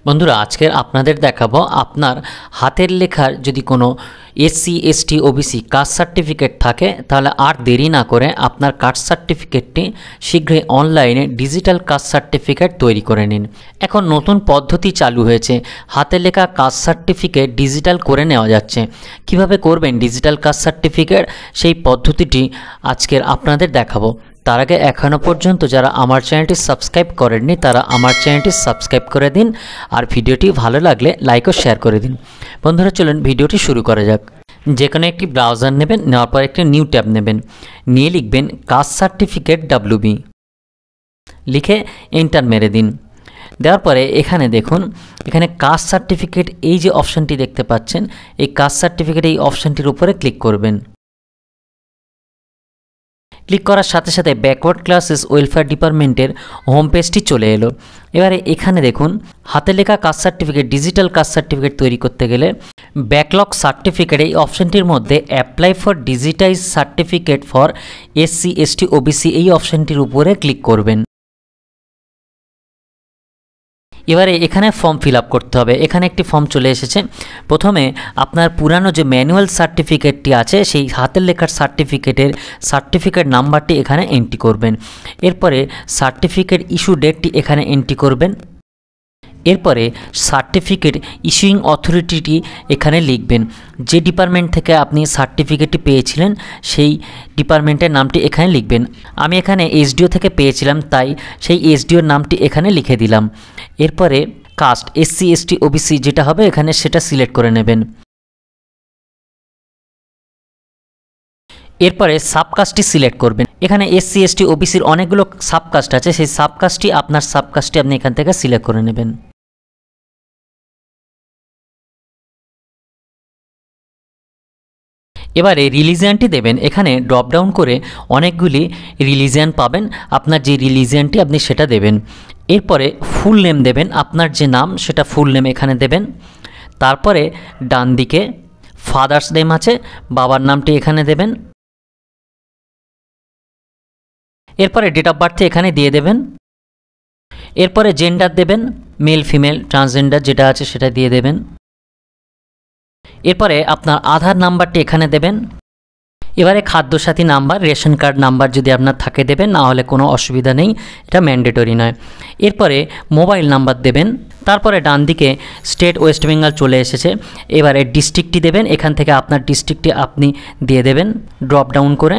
বন্ধুরা আজকের আপনাদের দেখাবো আপনার হাতের লেখার যদি কোনো SC ST OBC caste certificate থাকে তাহলে আর দেরি না করে আপনার কাস্ট সার্টিফিকেটটি শীঘ্রই অনলাইনে ডিজিটাল কাস্ট সার্টিফিকেট তৈরি করে নিন। এখন নতুন পদ্ধতি চালু হয়েছে, হাতের লেখা কাস্ট সার্টিফিকেট ডিজিটাল করে নেওয়া যাচ্ছে। কিভাবে করবেন ডিজিটাল কাস্ট সার্টিফিকেট সেই পদ্ধতিটি আজকের আপনাদের দেখাবো। তার আগে এখনও পর্যন্ত যারা আমার চ্যানেলটি সাবস্ক্রাইব করেননি তারা আমার চ্যানেলটি সাবস্ক্রাইব করে দিন, আর ভিডিওটি ভালো লাগলে লাইক ও শেয়ার করে দিন। বন্ধুরা চলুন ভিডিওটি শুরু করা যাক। যে কোনো একটি ব্রাউজার নেবেন, নেওয়ার পর একটি নিউ ট্যাব নেবেন, নিয়ে লিখবেন কাস্ট সার্টিফিকেট WB, লিখে এন্টার মেরে দিন। দেওয়ার পরে এখানে দেখুন, এখানে কাস্ট সার্টিফিকেট এই যে অপশানটি দেখতে পাচ্ছেন, এই কাস্ট সার্টিফিকেট এই অপশানটির উপরে ক্লিক করবেন। ক্লিক করার সাথে সাথে ব্যাকওয়ার্ড ক্লাসেস ওয়েলফেয়ার ডিপার্টমেন্টের হোম পেজটি চলে এলো। এবারে এখানে দেখুন হাতে লেখা caste certificate digital caste certificate তৈরি করতে গেলে ব্যাকলগ সার্টিফিকেট এই অপশানটির মধ্যে apply for digitize certificate for SC ST OBC এই অপশানটির উপরে ক্লিক করবেন। এবারে এখানে ফর্ম ফিল আপ করতে হবে। এখানে একটি ফর্ম চলে এসেছে। প্রথমে আপনার পুরানো যে ম্যানুয়াল সার্টিফিকেটটি আছে সেই হাতের লেখার সার্টিফিকেট নাম্বারটি এখানে এন্ট্রি করবেন। এরপরে সার্টিফিকেট ইস্যু ডেটটি এখানে এন্ট্রি করবেন। এরপরে সার্টিফিকেট ইস্যুইং অথরিটিটি এখানে লিখবেন। যে ডিপার্টমেন্ট থেকে আপনি সার্টিফিকেটটি পেয়েছিলেন সেই ডিপার্টমেন্টের নামটি এখানে লিখবেন। আমি এখানে SDO থেকে পেয়েছিলাম, তাই সেই SDOর নামটি এখানে লিখে দিলাম। এরপরে কাস্ট SC ST OBC যেটা হবে এখানে সেটা সিলেক্ট করে নেবেন। এরপরে সাবকাস্টটি সিলেক্ট করবেন। এখানে SC ST OBCর অনেকগুলো সাবকাস্ট আছে, সেই সাবকাস্টটি আপনি এখান থেকে সিলেক্ট করে নেবেন। এবারে রিলিজিয়ানটি দেবেন। এখানে ড্রপ ডাউন করে অনেকগুলি রিলিজিয়ান পাবেন, আপনার যে রিলিজিয়ানটি আপনি সেটা দেবেন। এরপরে ফুল নেম দেবেন, আপনার যে নাম সেটা ফুল নেম এখানে দেবেন। তারপরে ডান দিকে ফাদার্স নেম আছে, বাবার নামটি এখানে দেবেন। এরপরে ডেট অফ বার্থ এখানে দিয়ে দেবেন। এরপরে জেন্ডার দেবেন, মেল ফিমেল ট্রান্সজেন্ডার যেটা আছে সেটা দিয়ে দেবেন। এরপরে আপনার আধার নাম্বারটি এখানে দেবেন। এবারে Khadya Sathi number, ration card number যদি আপনার থাকে দেবেন, না হলে কোনো অসুবিধা নেই, এটা ম্যান্ডেটরি নয়। এরপরে মোবাইল নাম্বার দেবেন। তারপরে ডান দিকে স্টেট ওয়েস্ট বেঙ্গল চলে এসেছে। এবারে ডিস্ট্রিক্টটি দেবেন, এখান থেকে আপনার ডিস্ট্রিক্টটি আপনি দিয়ে দেবেন ড্রপ ডাউন করে।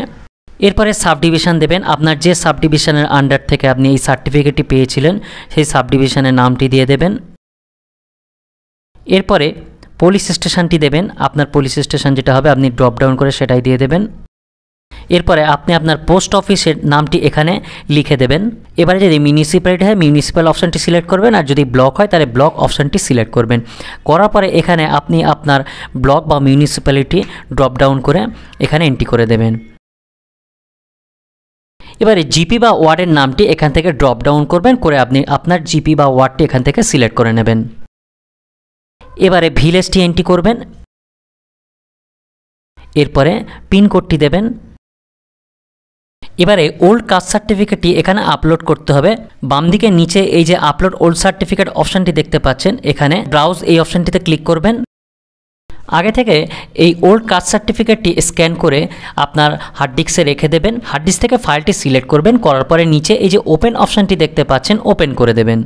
এরপরে সাব ডিভিশন দেবেন, আপনার যে সাব ডিভিশনের আন্ডার থেকে আপনি এই সার্টিফিকেটটি পেয়েছিলেন সেই সাব ডিভিশনের নামটি দিয়ে দেবেন। এরপরে পুলিশ স্টেশনটি দেবেন, আপনার পুলিশ স্টেশন যেটা হবে আপনি ড্রপ ডাউন করে সেটাই দিয়ে দেবেন। এরপরে আপনি আপনার পোস্ট অফিসের নামটি এখানে লিখে দেবেন। এবারে যদি মিউনিসিপ্যালিটি হয় মিউনিসিপ্যাল অপশানটি সিলেক্ট করবেন, আর যদি ব্লক হয় তাহলে ব্লক অপশানটি সিলেক্ট করবেন। করার পরে এখানে আপনি আপনার ব্লক বা মিউনিসিপ্যালিটি ড্রপ ডাউন করে এখানে এন্ট্রি করে দেবেন। এবারে জিপি বা ওয়ার্ডের নামটি এখান থেকে ড্রপ ডাউন করবেন, করে আপনি আপনার জিপি বা ওয়ার্ডটি এখান থেকে সিলেক্ট করে নেবেন। এবারে ভিলেজটি এন্ট্রি করবেন। এরপরে পিনকোডটি দেবেন। এবারে ওল্ড কাস্ট সার্টিফিকেটটি এখানে আপলোড করতে হবে। বাম দিকে নিচে এই যে আপলোড ওল্ড সার্টিফিকেট অপশানটি দেখতে পাচ্ছেন, এখানে ব্রাউজ এই অপশানটিতে ক্লিক করবেন। আগে থেকে এই ওল্ড কাস্ট সার্টিফিকেটটি স্ক্যান করে আপনার হার্ড ডিস্কে রেখে দেবেন। হার্ড ডিস্ক থেকে ফাইলটি সিলেক্ট করবেন, করার পরে নিচে এই যে ওপেন অপশানটি দেখতে পাচ্ছেন ওপেন করে দেবেন।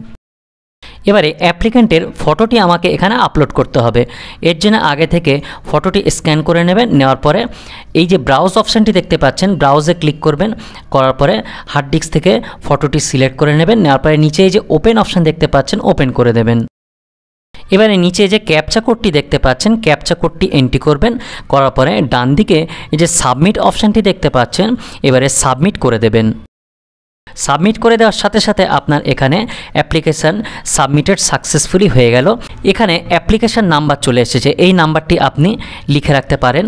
এবারে অ্যাপ্লিক্যান্টের ফটোটি আমাকে এখানে আপলোড করতে হবে। এর জন্য আগে থেকে ফটোটি স্ক্যান করে নেবেন। নেওয়ার পরে এই যে ব্রাউজ অপশানটি দেখতে পাচ্ছেন ব্রাউজে ক্লিক করবেন, করার পরে হার্ড ডিস্ক থেকে ফটোটি সিলেক্ট করে নেবেন। নেওয়ার পরে নিচে এই যে ওপেন অপশান দেখতে পাচ্ছেন ওপেন করে দেবেন। এবারে নিচে যে ক্যাপচা কোডটি দেখতে পাচ্ছেন ক্যাপচা কোডটি এন্ট্রি করবেন। করার পরে ডান দিকে এই যে সাবমিট অপশানটি দেখতে পাচ্ছেন, এবারে সাবমিট করে দেবেন। সাবমিট করে দেওয়ার সাথে সাথে আপনার এখানে অ্যাপ্লিকেশান সাবমিটেড সাকসেসফুলি হয়ে গেল। এখানে অ্যাপ্লিকেশান নাম্বার চলে এসেছে, এই নাম্বারটি আপনি লিখে রাখতে পারেন।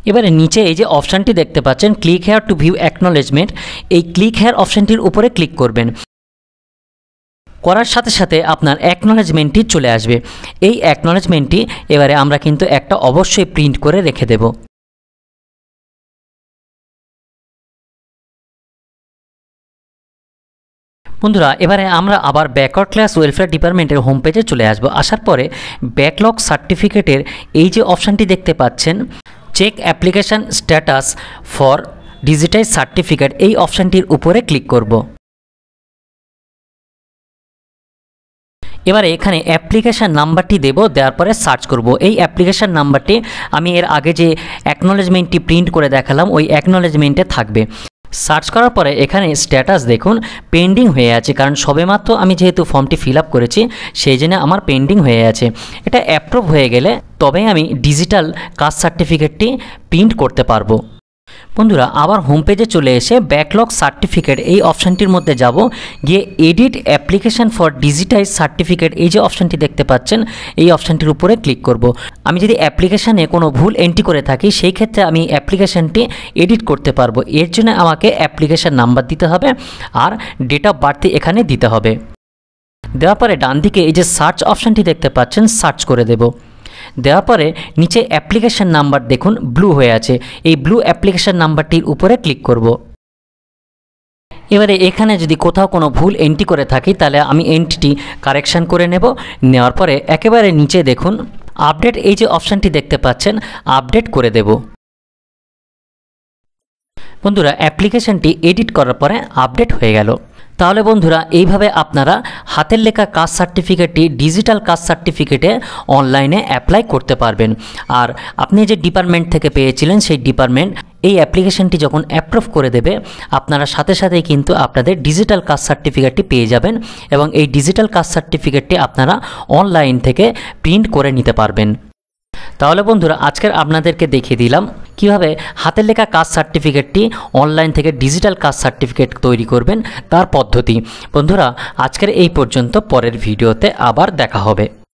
এবারে নিচে এই যে অপশানটি দেখতে পাচ্ছেন click here two view acknowledgement, এই ক্লিক হেয়ার অপশানটির উপরে ক্লিক করবেন। করার সাথে সাথে আপনার অ্যাকনোলেজমেন্টটি চলে আসবে। এই অ্যাকনোলেজমেন্টটি এবারে আমরা কিন্তু একটা অবশ্যই প্রিন্ট করে রেখে দেব। বন্ধুরা এবারে আমরা আবার ব্যাকওয়ার্ড ক্লাস ওয়েলফেয়ার ডিপার্টমেন্টের হোম পেজে চলে আসব। আসার পরে ব্যাকলগ সার্টিফিকেটের এই যে অপশানটি দেখতে পাচ্ছেন, check application status for digitize certificate, এই অপশানটির উপরে ক্লিক করব। এবারে এখানে অ্যাপ্লিকেশান নাম্বারটি দেব, দেওয়ার পরে সার্চ করব। এই অ্যাপ্লিকেশান নাম্বারটি আমি এর আগে যে অ্যাকনোলেজমেন্টটি প্রিন্ট করে দেখালাম ওই অ্যাকনোলেজমেন্টে থাকবে। সার্চ করার পরে এখানে স্ট্যাটাস দেখুন পেন্ডিং হয়ে আছে, কারণ সবেমাত্র আমি যেহেতু ফর্মটি ফিল আপ করেছি সেই জন্য আমার পেন্ডিং হয়ে আছে। এটা অ্যাপ্রুভ হয়ে গেলে তবেই আমি ডিজিটাল কাস্ট সার্টিফিকেটটি প্রিন্ট করতে পারবো। বন্ধুরা আবার হোম পেজে চলে এসে ব্যাকলগ সার্টিফিকেট এই অপশানটির মধ্যে যাব, গিয়ে edit application for digitize certificate এই যে অপশানটি দেখতে পাচ্ছেন এই অপশানটির উপরে ক্লিক করব। আমি যদি অ্যাপ্লিকেশানে কোনো ভুল এন্ট্রি করে থাকি সেই ক্ষেত্রে আমি অ্যাপ্লিকেশানটি এডিট করতে পারবো। এর জন্য আমাকে অ্যাপ্লিকেশান নাম্বার দিতে হবে আর ডেট অফ বার্থ এখানে দিতে হবে। দেওয়ার পরে ডান দিকে এই যে সার্চ অপশানটি দেখতে পাচ্ছেন সার্চ করে দেব। দেওয়ার পরে নিচে অ্যাপ্লিকেশান নাম্বার দেখুন ব্লু হয়ে আছে, এই ব্লু অ্যাপ্লিকেশান নাম্বারটির উপরে ক্লিক করব। এবারে এখানে যদি কোথাও কোনো ভুল এন্ট্রি করে থাকি তাহলে আমি এন্ট্রিটি কারেকশান করে নেব। নেওয়ার পরে একেবারে নিচে দেখুন আপডেট এই যে অপশানটি দেখতে পাচ্ছেন আপডেট করে দেব। বন্ধুরা অ্যাপ্লিকেশানটি এডিট করার পরে আপডেট হয়ে গেল। তাহলে বন্ধুরা এইভাবে আপনারা হাতের লেখা কাস্ট সার্টিফিকেটটি ডিজিটাল কাস্ট সার্টিফিকেটে অনলাইনে অ্যাপ্লাই করতে পারবেন। আর আপনি যে ডিপার্টমেন্ট থেকে পেয়েছিলেন সেই ডিপার্টমেন্ট এই অ্যাপ্লিকেশানটি যখন অ্যাপ্রুভ করে দেবে আপনারা সাথে সাথেই কিন্তু আপনাদের ডিজিটাল কাস্ট সার্টিফিকেটটি পেয়ে যাবেন এবং এই ডিজিটাল কাস্ট সার্টিফিকেটটি আপনারা অনলাইন থেকে প্রিন্ট করে নিতে পারবেন। তাহলে বন্ধুরা আজকের আপনাদেরকে দেখিয়ে দিলাম কিভাবে হাতের লেখা কাস্ট সার্টিফিকেটটি অনলাইন থেকে ডিজিটাল কাস্ট সার্টিফিকেট তৈরি করবেন তার পদ্ধতি। বন্ধুরা আজকের এই পর্যন্ত, পরের ভিডিওতে আবার দেখা হবে।